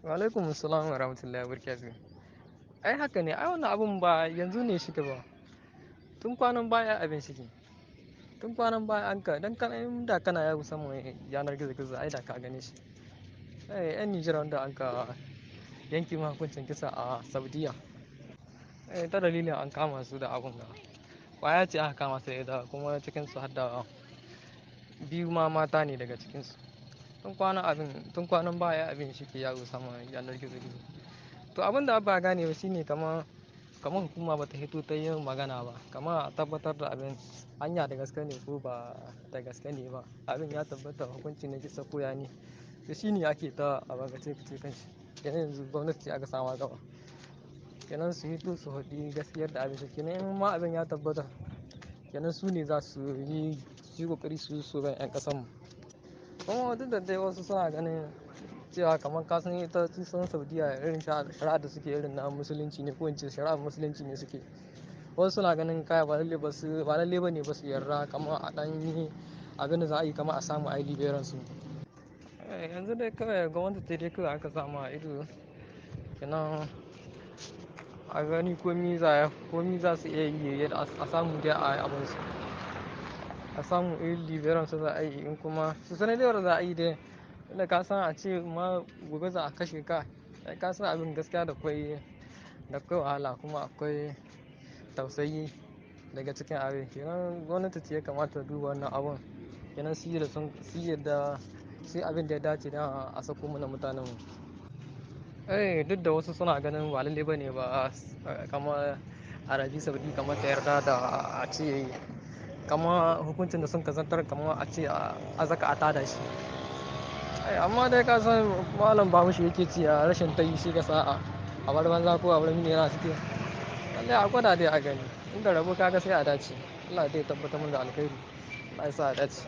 Alaikum assalam wa rahmatullahi wa barakatuh. Ai haka ne, ai wannan abun ba yanzu ne shi ba. Tun kwanan baya abin shi. Tun kwanan baya an ka dan kana da kana yawo saman yanar gizo gizo ai da ka gane shi. Yan Nijar wanda an ka yanke ma hukuncin kisa a Saudiya. Ta dalilin an kama su da abun ga. Kwaya ce aka kama su da kuma cikin su har da biyu ma mata ne daga cikin su. Tun kwanan baya abin shi ke yawo saman yanar gizo gizo. To abin da ba gane ba shine kamar hukuma bata hito ta yin magana ba, kamar a tabbatar da abin hanya da gaske ne ko ba da gaske ne ba. Abin ya tabbata hukunci na kisa ko ya ne. To shine ake ta a bagace kace kanshi. Kenan yanzu gwamnati aka sama gaba. Kenan su hito su haɗi gaskiyar da abin shi. Kenan in ma abin ya tabbata, kenan su ne za su yi ƙoƙari su so ga 'yan ƙasan mu. Kuma duk da dai wasu suna ganin cewa kamar kasan ita sun Saudiya irin shari'a da suke irin na musulunci ne ko in ce shari'ar musulunci ne suke. Wasu suna ganin kaya ba lalle ba ne ba su yarda kamar a ɗan yi abin da za a yi kamar a samu aili beran su. Yanzu dai kawai gwamnati ta dai kawai aka samu a ido. Kenan a gani komi za su iya yi a samu dai a yi abin su. A samu aili beran su za a yi in kuma su sanar da za a yi dai. Inda ka san a ce ma gobe za a kashe ka. Ka san abin gaskiya da kwai wahala kuma akwai tausayi daga cikin abin. Kenan gwamnati ce ya kamata ta duba wannan abun. Kenan su yi da su yi abin da ya dace don a sako mana mutanen mu. Duk da wasu suna ganin ba lalle ba ne ba kamar Arabi Saudi kamar ta yarda da a ce kamar hukuncin da sun kazantar kamar a ce a zaka a tada shi. Amma dai ka san malam Bahaushe yake cewa rashin tayi shi ga sa'a. A bar banza ko a bar mene yana suke. Lallai a gwada dai a gani. Inda rabo ka ga sai a dace. Allah dai ya tabbatar mana da alkhairi. Allah ya sa a dace.